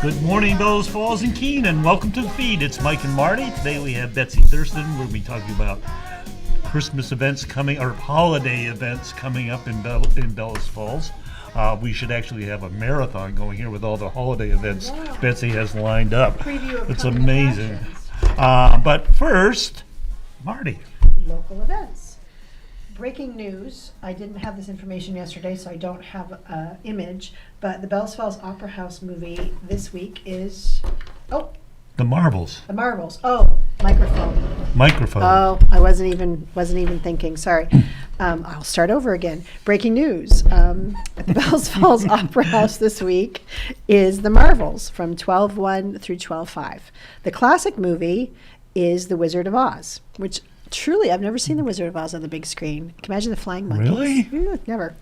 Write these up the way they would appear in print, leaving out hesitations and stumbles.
Good morning, Bellows, Falls, and Keene, and welcome to the feed. It's Mike and Marty. Today we have Betsy Thurston. We're going to be talking about Christmas events coming, or holiday events coming up in Bellows Falls. We should actually have a marathon going here with all the holiday events Betsy has lined up. It's amazing. But first, Marty. Local events. Breaking news, I didn't have this information yesterday, so I don't have an image, but the Bellows Falls Opera House movie this week is, The Marvels. The Marvels. Oh, microphone. Oh, I wasn't even thinking, sorry. I'll start over again. Breaking news, at the Bellows Falls Opera House this week is The Marvels from 12/1 through 12/5. The classic movie is The Wizard of Oz, which truly, I've never seen The Wizard of Oz on the big screen. Can you imagine the flying monkeys? Really? Never.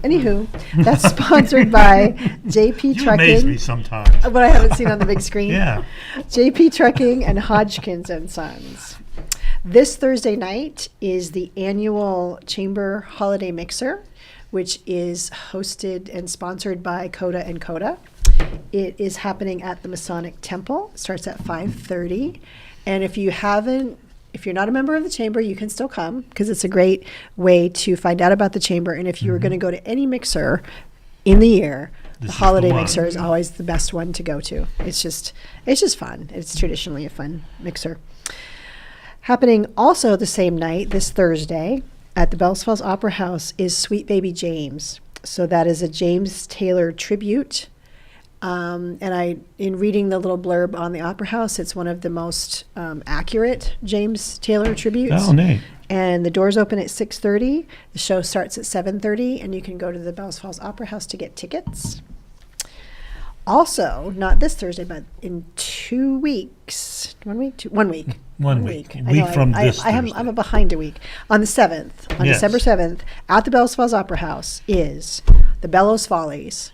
Anywho, that's sponsored by JP You Trucking. amaze me sometimes. But I haven't seen on the big screen. Yeah. JP Trucking and Hodgkins and Sons. This Thursday night is the annual Chamber Holiday Mixer, which is hosted and sponsored by Coda and Coda. It is happening at the Masonic Temple. It starts at 5:30. And if you're not a member of the chamber, you can still come because it's a great way to find out about the chamber. And if you were going to go to any mixer in the year, the holiday mixer is always the best one to go to. It's just fun. It's traditionally a fun mixer. Happening also the same night, this Thursday, at the Bellows Falls Opera House is Sweet Baby James. So that is a James Taylor tribute. In reading the little blurb on the Opera House, it's one of the most accurate James Taylor tributes. Oh, neat. And the doors open at 6:30. The show starts at 7:30, and you can go to the Bellows Falls Opera House to get tickets. Also, not this Thursday, but in 2 weeks. 1 week? 1 week. 1 week. A week from this Thursday. I'm behind a week. On the 7th, December 7th, at the Bellows Falls Opera House is the Bellows Follies,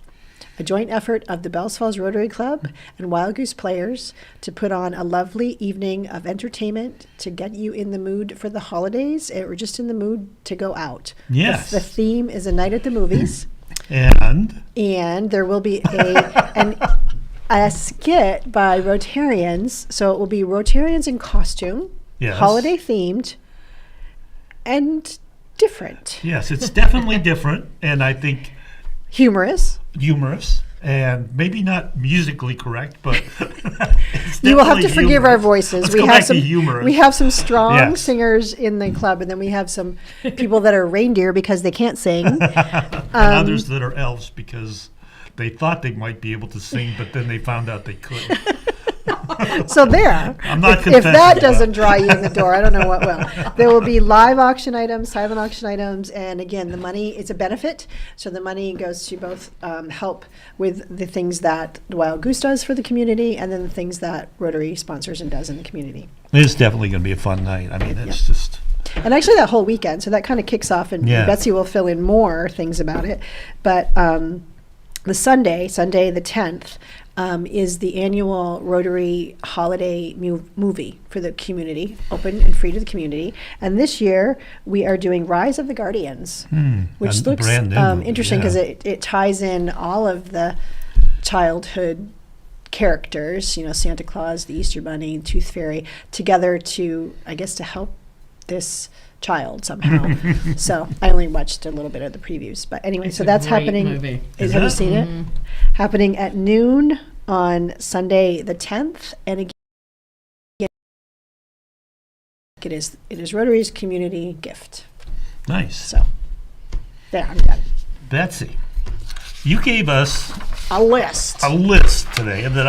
a joint effort of the Bellows Falls Rotary Club and Wild Goose Players to put on a lovely evening of entertainment to get you in the mood for the holidays or just in the mood to go out. Yes. The theme is a night at the movies. And there will be a skit by Rotarians. So it will be Rotarians in costume, yes, holiday themed, and different. Yes, it's definitely different, and I think Humorous, and maybe not musically correct, but it's you will have to forgive humorous. our voices. Let's go back to humorous. We have some strong Yes. singers in the club, and then we have some people that are reindeer because they can't sing. And others that are elves because they thought they might be able to sing, but then they found out they couldn't. So there. I'm not if confessing that to doesn't draw you in the door, I don't know what will. There will be live auction items, silent auction items, and again, the money, it's a benefit. So the money goes to both help with the things that the Wild Goose does for the community and then the things that Rotary sponsors and does in the community. It's definitely going to be a fun night. I mean, it's just... And actually that whole weekend, so that kind of kicks off, and Betsy will fill in more things about it. But the Sunday the 10th, is the annual Rotary holiday movie for the community, open and free to the community. And this year we are doing Rise of the Guardians, which looks interesting because it ties in all of the childhood characters, Santa Claus, the Easter Bunny, Tooth Fairy, together to help this child somehow. So I only watched a little bit of the previews, but anyway, so that's happening. Movie. Have you seen it? Happening at noon on Sunday the 10th, and again, it is Rotary's community gift. Nice. So there, I'm done. Betsy, you gave us A list today that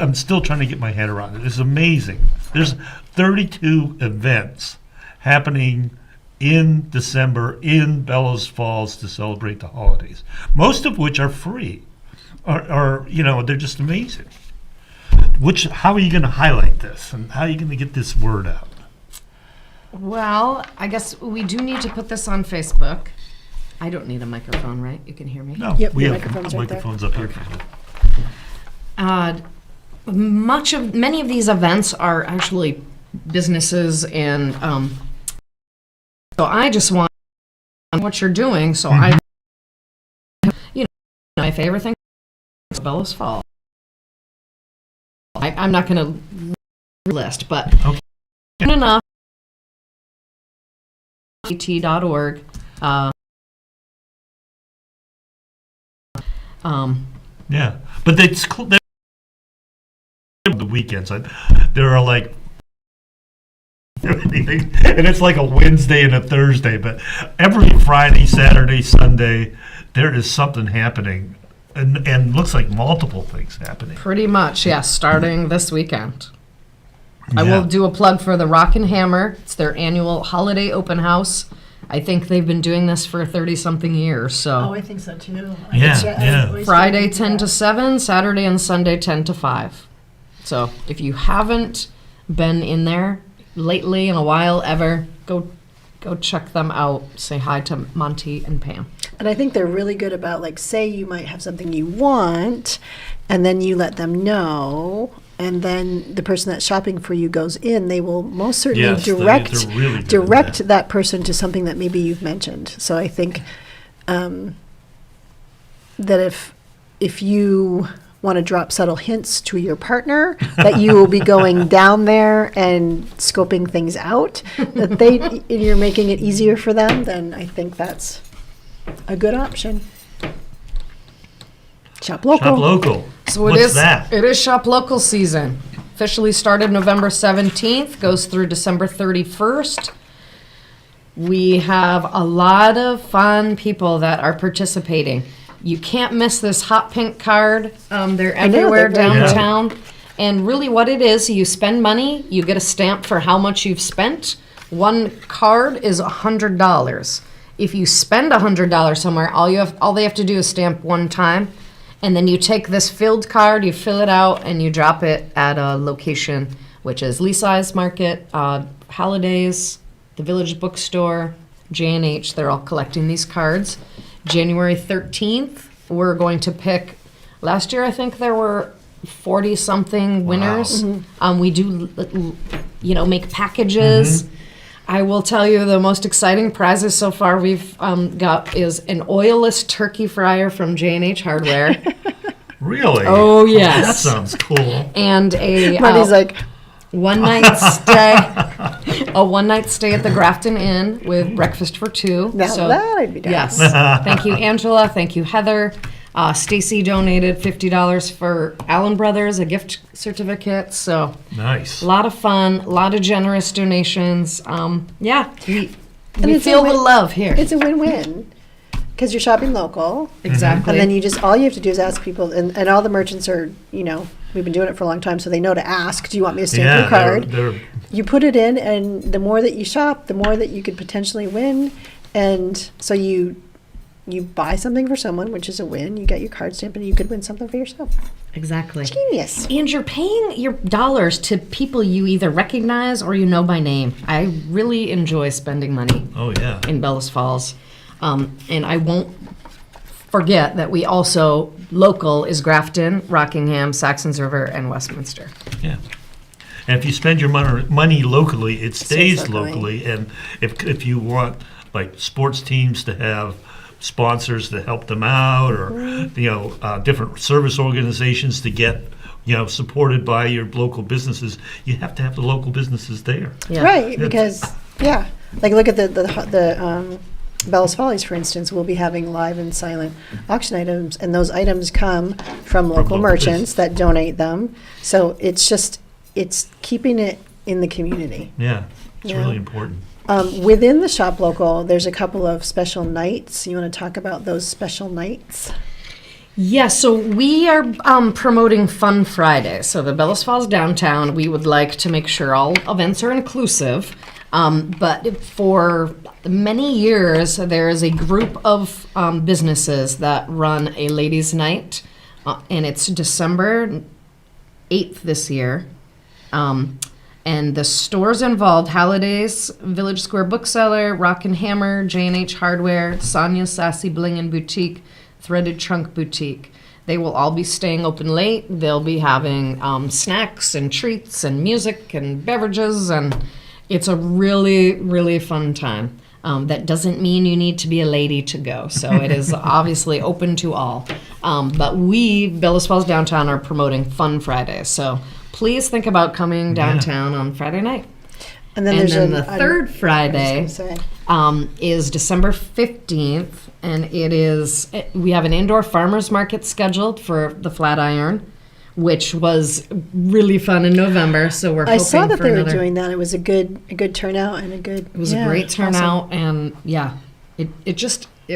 I'm still trying to get my head around it. It's amazing. There's 32 events happening in December in Bellows Falls to celebrate the holidays, most of which are free, or they're just amazing. How are you going to highlight this, and how are you going to get this word out? Well, I guess we do need to put this on Facebook. I don't need a microphone, right? You can hear me? No, Yep, we your have microphone's right there. microphones up here. Many of these events are actually businesses, and so I just want what you're doing. So my favorite thing Bellows Falls. I'm not going to list, but Okay. enough. .org. Yeah, but they're the weekends. There are like anything, and it's like a Wednesday and a Thursday. But every Friday, Saturday, Sunday, there is something happening, and looks like multiple things happening. Pretty much, yes, starting this weekend. I Yeah. will do a plug for the Rock and Hammer. It's their annual holiday open house. I think they've been doing this for 30-something years, so. I think so too. Yeah. Friday 10 to 7, Saturday and Sunday 10 to 5. So if you haven't been in there lately in a while ever, go check them out. Say hi to Monty and Pam. And I think they're really good about, like, say you might have something you want, and then you let them know, and then the person that's shopping for you goes in, they will most certainly Yes, they're direct really good at direct that person to something that maybe you've mentioned. So I think that if you want to drop subtle hints to your partner that you will be going down there and scoping things out, that you're making it easier for them, then I think that's a good option. Shop local. Shop local. So What's that? It is Shop Local season. Officially started November 17th, goes through December 31st. We have a lot of fun people that are participating. You can't miss this hot pink card. They're everywhere they're very downtown. And really what it is, you spend money, you get a stamp for how much you've spent. One card is $100. If you spend $100 somewhere, all they have to do is stamp one time. And then you take this filled card, you fill it out, and you drop it at a location, which is Leaside Market, Holidays, the Village Bookstore, J&H. They're all collecting these cards. January 13th, we're going to pick, last year I think there were 40-something winners. Wow. We do, make packages. I will tell you the most exciting prizes so far we've got is an oilless turkey fryer from J&H Hardware. Really? Oh, yes. That sounds cool. And a Marty's like, one-night stay. A one-night stay at the Grafton Inn with breakfast for two. now that I'd be down. Yes. Thank you, Angela. Thank you, Heather. Stacy donated $50 for Allen Brothers, a gift certificate. So Nice. a lot of fun, a lot of generous donations. We And we it's a feel the win- love here. It's a win-win because you're shopping local. Exactly. And then all you have to do is ask people, and all the merchants are, we've been doing it for a long time, so they know to ask, do you want me to stamp your card? They're You put it in, and the more that you shop, the more that you could potentially win. And so you buy something for someone, which is a win. You get your card stamped, and you could win something for yourself. Exactly. Genius. And you're paying your dollars to people you either recognize or you know by name. I really enjoy spending money oh yeah. in Bellows Falls. And I won't forget that we also, local is Grafton, Rockingham, Saxons River, and Westminster. Yeah. And if you spend your money locally, it stays stays locally. locally. And if you want like sports teams to have sponsors to help them out, or different service organizations to get supported by your local businesses, you have to have the local businesses there. Yeah. Right, because, like look at the Bellows Follies, for instance, will be having live and silent auction items, and those items come from local local merchants that donate them. So it's keeping it in the community. Yeah, it's Yeah. really important. Within the shop local, there's a couple of special nights. You want to talk about those special nights? Yeah, so we are promoting Fun Friday. So the Bellows Falls downtown, we would like to make sure all events are inclusive. But for many years, there is a group of businesses that run a ladies' night, and it's December 8th this year. And the stores involved, Holidays, Village Square Bookseller, Rock and Hammer, J&H Hardware, Sonia's Sassy Bling and Boutique, Threaded Trunk Boutique. They will all be staying open late. They'll be having snacks and treats and music and beverages, and it's a really, really fun time. That doesn't mean you need to be a lady to go. So it is obviously open to all. But we, Bellows Falls Downtown, are promoting Fun Fridays. So please think about coming downtown on Friday night. And then And there's then the third Friday I was gonna say. is December 15th, and we have an indoor farmers market scheduled for the Flatiron, which was really fun in November. So we're I hoping saw that for they were another. doing that. It was a good turnout and a good. It was a great turnout, and it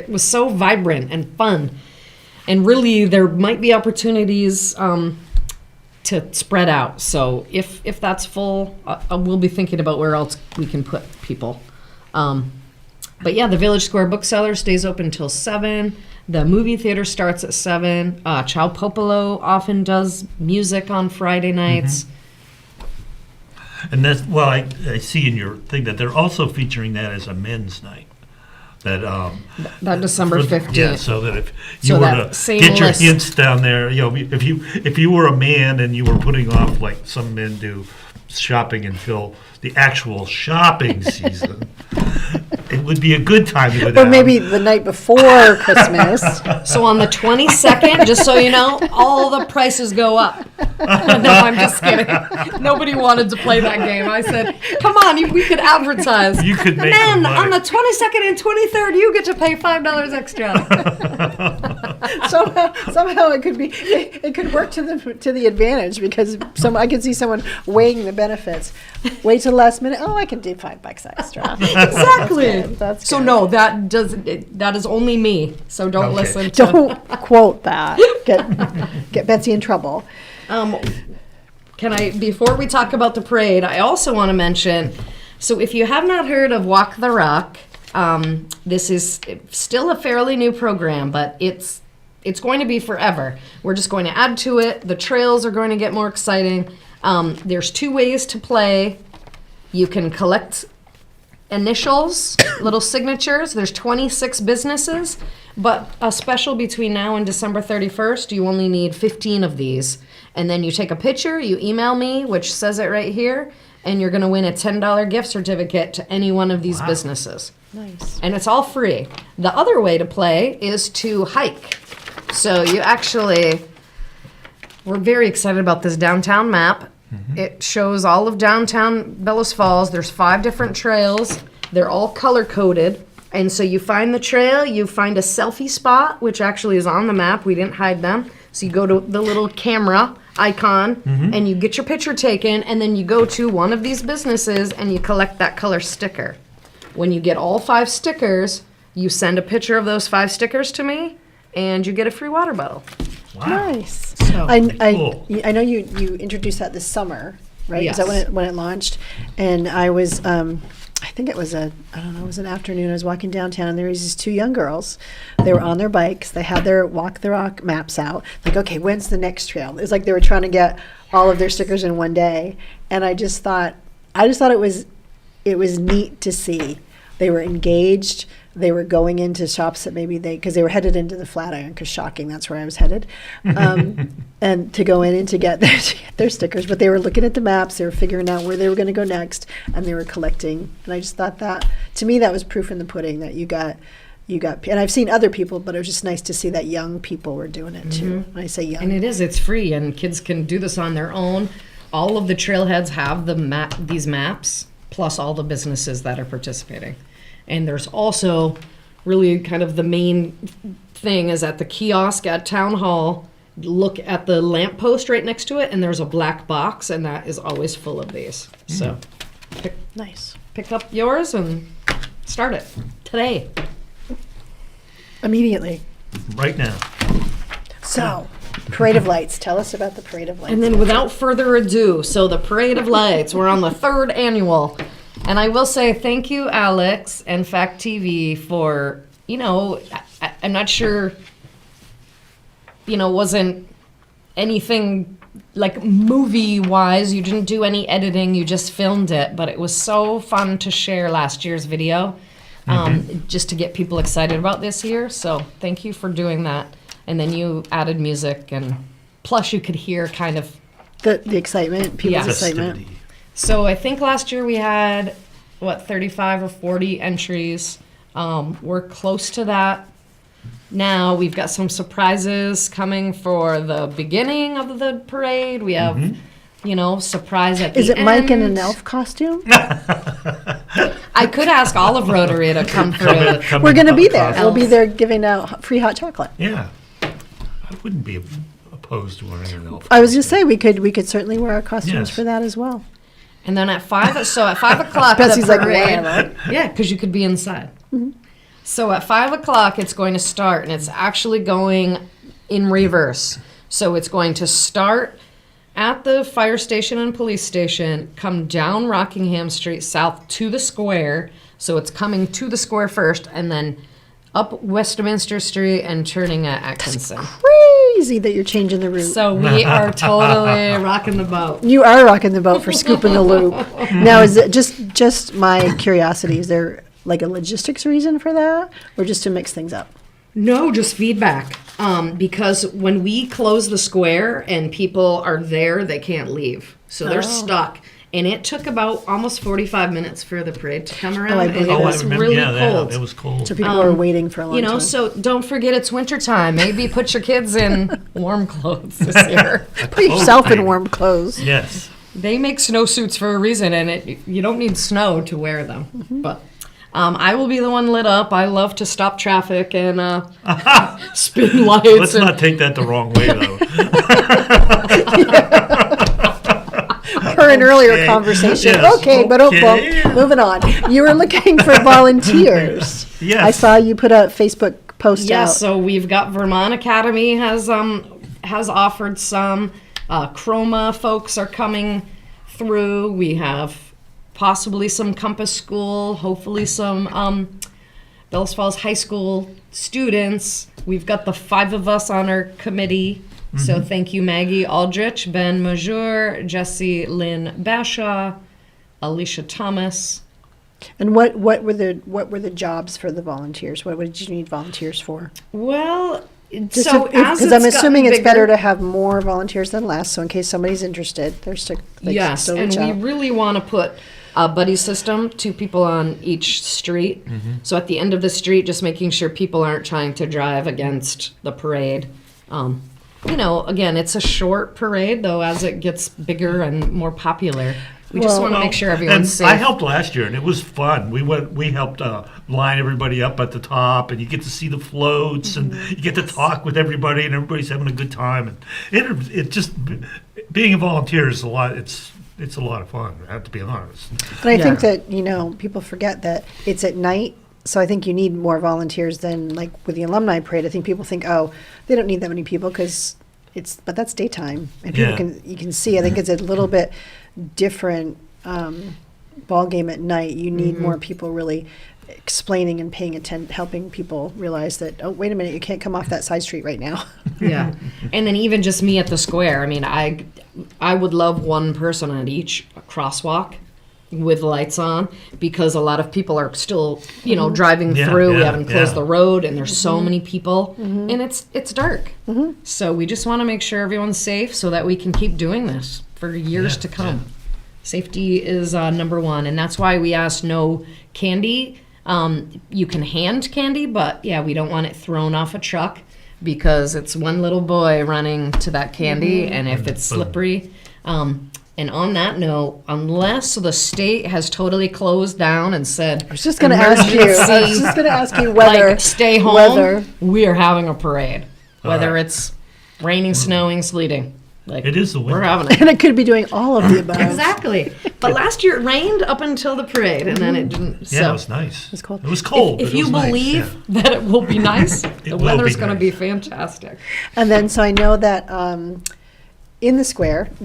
was so vibrant and fun, and really there might be opportunities to spread out. So if that's full, we'll be thinking about where else we can put people. But yeah, the Village Square Bookseller stays open till 7. The movie theater starts at 7. Chow Popolo often does music on Friday nights. And that's, well, I see in your thing that they're also featuring that as a men's night. That That December 15th. Yeah, so that if you So were that to same get your list. hints down there, if you were a man and you were putting off like some men do, shopping until the actual shopping season, it would be a good time to go down. Or maybe the night before Christmas. So on the 22nd, just so you know, all the prices go up. No, I'm just kidding. Nobody wanted to play that game. I said, come on, we could advertise. You could make And some then on money. the 22nd and 23rd, you get to pay $5 extra. Somehow it could work to the advantage, because I could see someone weighing the benefits. Wait till the last minute. Oh, I can do $5 extra. Exactly. That's So good. no, that is only me. So don't Okay. listen to. Don't quote that. Get Betsy in trouble. Can I, before we talk about the parade, I also want to mention, so if you have not heard of Walk the Rock, this is still a fairly new program, but it's going to be forever. We're just going to add to it. The trails are going to get more exciting. There's 2 ways to play. You can collect initials, little signatures. There's 26 businesses, but a special between now and December 31st, you only need 15 of these. And then you take a picture, you email me, which says it right here, and you're going to win a $10 gift certificate to any one of these businesses. Nice. And it's all free. The other way to play is to hike. So we're very excited about this downtown map. It shows all of downtown Bellows Falls. There's 5 different trails. They're all color coded. And so you find the trail, you find a selfie spot, which actually is on the map. We didn't hide them. So you go to the little camera icon and you get your picture taken, and then you go to one of these businesses and you collect that color sticker. When you get all 5 stickers, you send a picture of those 5 stickers to me, and you get a free water bottle. Wow. Nice. So I cool. know you introduced that this summer, right? Yes. Is that when it launched? And I was I think it was it was an afternoon. I was walking downtown, and there was these 2 young girls. They were on their bikes. They had their Walk the Rock maps out. Like, okay, when's the next trail? It's like they were trying to get all of their stickers in one day. And I just thought it was neat to see. They were engaged. They were going into shops that because they were headed into the Flatiron, because shocking, that's where I was headed. And to go in and to get their stickers. But they were looking at the maps, they were figuring out where they were going to go next, and they were collecting. And I just thought that, to me, that was proof in the pudding that you got, and I've seen other people, but it was just nice to see that young people were doing it too. When I say young. And it's free, and kids can do this on their own. All of the trailheads have these maps, plus all the businesses that are participating. And there's also really kind of the main thing is at the kiosk at Town Hall, look at the lamppost right next to it, and there's a black box, and that is always full of these. So Nice. pick up yours and start it today. Immediately. Right now. So, Parade of Lights. Tell us about the Parade of Lights. And then without further ado, so the Parade of Lights, we're on the 3rd annual. And I will say thank you, Alex and Fact TV, for, I'm not sure, wasn't anything like movie-wise. You didn't do any editing, you just filmed it. But it was so fun to share last year's video, just to get people excited about this year. So thank you for doing that. And then you added music, and plus you could hear kind of the excitement, people's Yeah. excitement. Festivity. So I think last year we had 35 or 40 entries. We're close to that now. We've got some surprises coming for the beginning of the parade. We have, surprise at the end. Is it Mike in an elf costume? I could ask Olive Rotary to come through. We're going to be there. Elf. We'll be there giving out free hot chocolate. Yeah. I wouldn't be opposed to wearing an elf. I was just saying we could certainly wear our costumes Yes. for that as well. And then at 5 o'clock, Betsy's the like, parade, whatever. yeah, because you could be inside. So at 5 o'clock, it's going to start, and it's actually going in reverse. So it's going to start at the fire station and police station, come down Rockingham Street south to the square. So it's coming to the square first, and then up Westminster Street and turning at Atkinson. Crazy that you're changing the route. So we are totally rocking the boat. You are rocking the boat for scooping the loop. Now, is it just my curiosity? Is there like a logistics reason for that, or just to mix things up? No, just feedback. Because when we close the square and people are there, they can't leave. So they're stuck. And it took about almost 45 minutes for the parade to come around. I and believe it it. was really cold. It was cold. So people are waiting for a long time. So don't forget it's wintertime. Maybe put your kids in warm clothes this year. Put yourself in warm clothes. Yes. They make snowsuits for a reason, and you don't need snow to wear them. But I will be the one lit up. I love to stop traffic and spin lights. Let's not take that the wrong way, though. Per an earlier conversation. Yes, Okay, but okay. moving on. You were looking for volunteers. Yes. I saw you put a Facebook post Yeah, out. so we've got Vermont Academy has offered some. Chroma folks are coming through. We have possibly some Compass School, hopefully some Bellows Falls High School students. We've got the 5 of us on our committee. So thank you, Maggie Aldrich, Ben Majur, Jesse Lynn Bashaw, Alicia Thomas. And what were the jobs for the volunteers? What did you need volunteers for? Well, Because I'm I'm assuming it's better to have more volunteers than less. So in case somebody's interested, there's Yes, still and reach we out. really want to put a buddy system, 2 people on each street. So at the end of the street, just making sure people aren't trying to drive against the parade. Again, it's a short parade, though, as it gets bigger and more popular. We just want to make sure everyone's safe. I helped last year, and it was fun. We helped line everybody up at the top, and you get to see the floats, and you get to talk with everybody, and everybody's having a good time. And it just being a volunteer is a lot. It's a lot of fun. I have to be honest. But I think that people forget that it's at night. So I think you need more volunteers than like with the alumni parade. I think people think, oh, they don't need that many people because but that's daytime, and people you can see. I think it's a little bit different ball game at night. You need more people really explaining and paying attention, helping people realize that, oh, wait a minute, you can't come off that side street right now. Yeah, and then even just me at the square. I mean, I would love one person at each crosswalk with lights on, because a lot of people are still, driving through. We haven't closed the road, and there's so many people, and it's dark. So we just want to make sure everyone's safe so that we can keep doing this for years to come. Yeah. Safety is number one, and that's why we asked no candy. You can hand candy, but we don't want it thrown off a truck, because it's one little boy running to that candy, and if it's slippery. And on that note, unless the state has totally closed down and said, I was just going to ask you whether stay home, whether we are having a parade, whether right. it's raining, snowing, sleeting. It is the winter. We're having it. and it could be doing all of the above. Exactly. But last year it rained up until the parade, and then it didn't. Yeah, So it was nice. It was cold. It was cold. if but it you was nice, believe that it will be nice, the will weather's be going to nice. be fantastic. And then, so I know that in the square, the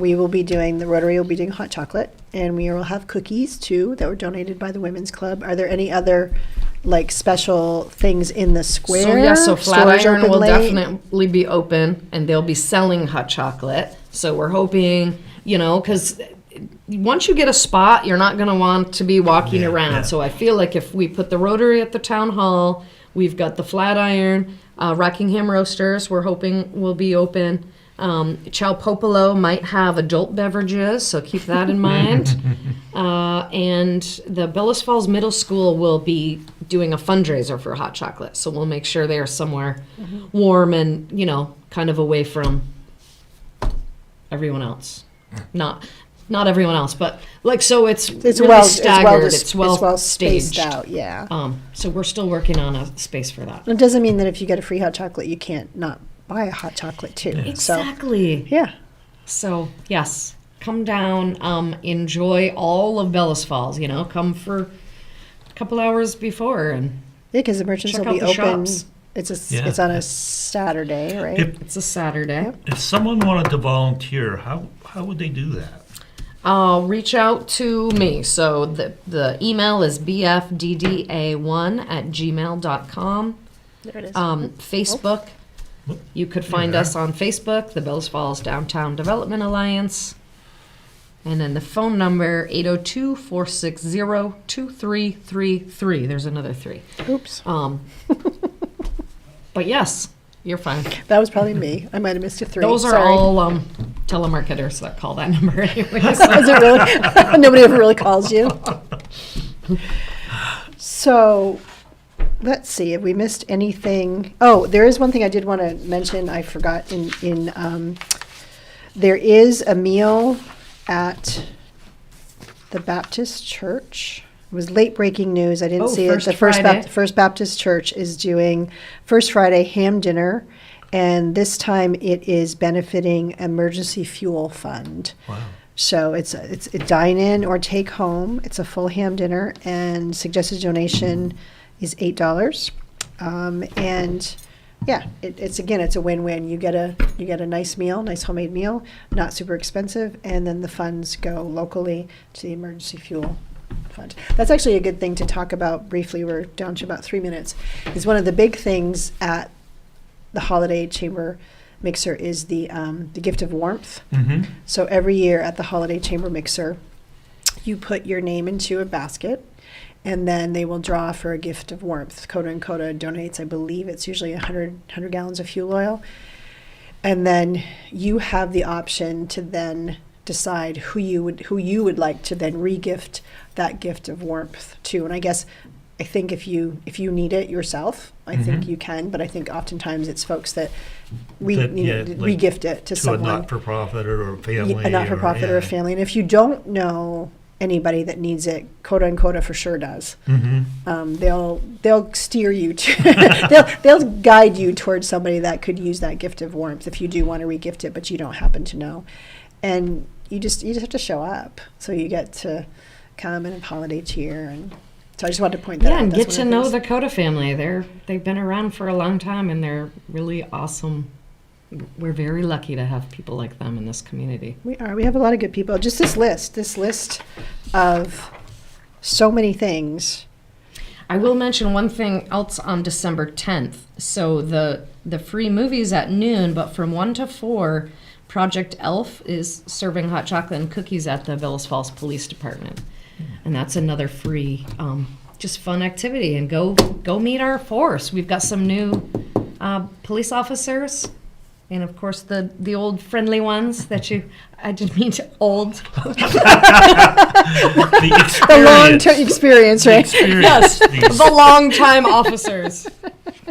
Rotary will be doing hot chocolate, and we will have cookies too that were donated by the Women's Club. Are there any other special things in the square? So Stores Flatiron open will late? definitely be open, and they'll be selling hot chocolate. So we're hoping, because once you get a spot, you're not going to want to be walking around. yeah. So I feel like if we put the Rotary at the town hall, we've got the Flatiron, Rockingham Roasters, we're hoping will be open. Chow Popolo might have adult beverages, so keep that in mind. And the Bellows Falls Middle School will be doing a fundraiser for hot chocolate, so we'll make sure they're somewhere warm and, kind of away from everyone else. Not everyone else, but so it's really staggered. It's well spaced staged out. Yeah. So we're still working on a space for that. It doesn't mean that if you get a free hot chocolate, you can't not buy a hot chocolate too. Exactly. So, yeah. So yes, come down, enjoy all of Bellows Falls. Come for a couple hours before and Yeah, because the merchants check will out be the open. shops. It's on a Saturday, right? It's a Saturday. If someone wanted to volunteer, how would they do that? Reach out to me. So the email is bfdda1@gmail.com. There it is. Facebook. You could find us on Facebook, the Bellows Falls Downtown Development Alliance. And then the phone number, 802-460-2333. There's another 3. Oops. But yes, you're fine. That was probably me. I might have missed a 3. Those are Sorry. all telemarketers that call that number anyways. Is it really? Nobody ever really calls you. So, let's see. Have we missed anything? Oh, there is one thing I did want to mention. I forgot. There is a meal at the Baptist Church. It was late breaking news. I didn't see it. The First Baptist Church is doing First Friday ham dinner, and this time it is benefiting Emergency Fuel Fund. Wow. So it's a dine in or take home. It's a full ham dinner, and suggested donation is $8. And yeah, it's a win-win. You get a nice meal, nice homemade meal, not super expensive, and then the funds go locally to the Emergency Fuel Fund. That's actually a good thing to talk about briefly. We're down to about 3 minutes. Is one of the big things at the Holiday Chamber Mixer is the gift of warmth. Mm-hmm. So every year at the Holiday Chamber Mixer, you put your name into a basket, and then they will draw for a gift of warmth. Coda and Coda donates, I believe it's usually 100 gallons of fuel oil. And then you have the option to then decide who you would like to then re-gift that gift of warmth to. And I think if you need it yourself, I think you can, but I think oftentimes it's folks that re-gift it to someone. To a not-for-profit or a family. A not-for-profit or a family. And if you don't know anybody that needs it, Coda and Coda for sure does. Mm-hmm. They'll steer you to, they'll guide you towards somebody that could use that gift of warmth if you do want to re-gift it, but you don't happen to know. And you just have to show up. So you get to come and have holiday cheer. And so I just wanted to point that out. Yeah, and That's get one to of know those. the Coda family. They've been around for a long time, and they're really awesome. We're very lucky to have people like them in this community. We are. We have a lot of good people. Just this list of so many things. I will mention one thing else on December 10th. So the free movies at noon, but from 1 to 4, Project Elf is serving hot chocolate and cookies at the Bellows Falls Police Department. And that's another free, just fun activity. And go meet our force. We've got some new police officers. And of course, the old friendly ones that I didn't mean to old. The long-term experience, right? Yes, the long-time officers.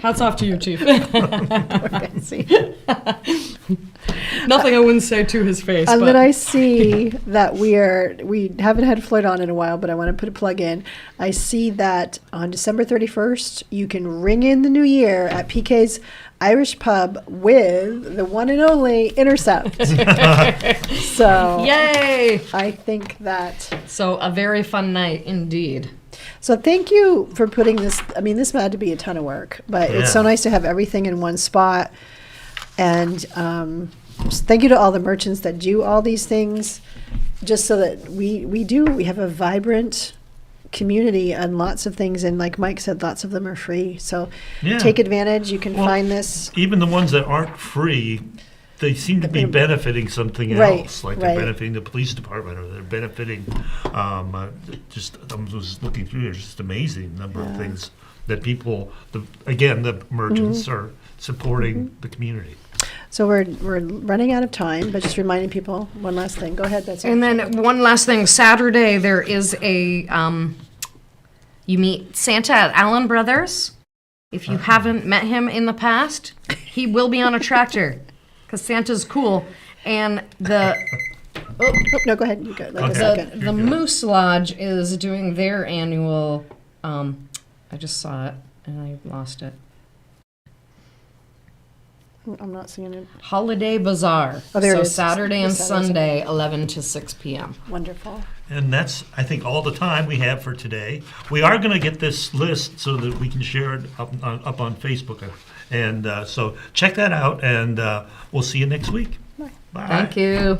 Hats off to you, Chief. Nothing I wouldn't say to his face. And but. then I see that we haven't had Floyd on in a while, but I want to put a plug in. I see that on December 31st, you can ring in the new year at PK's Irish Pub with the one and only Intercept. So Yay! I think that. So a very fun night indeed. So thank you for putting this. I mean, this had to be a ton of work, but it's so nice to have everything in one spot. And just thank you to all the merchants that do all these things, just so that we have a vibrant community and lots of things. And like Mike said, lots of them are free. So take advantage. You can find this. Even the ones that aren't free, they seem to be benefiting something else. Like they're benefiting the police department, or they're benefiting. I was looking through. There's just amazing number of things that people. The merchants are supporting the community. So we're running out of time, but just reminding people one last thing. Go ahead, Betsy. And then one last thing, Saturday there is a, you meet Santa at Allen Brothers. If you haven't met him in the past, he will be on a tractor, because Santa's cool. And the Oh, no, go ahead. You go. Like a Okay. second. the Moose Lodge is doing their annual, I just saw it and I lost it. I'm not seeing it. Holiday Bazaar. Oh, there it So is. Saturday and Saturday, Sunday, 11 to 6 p.m. Wonderful. And that's, I think, all the time we have for today. We are going to get this list so that we can share it up on Facebook. And so check that out, and we'll see you next week. Bye. Thank you.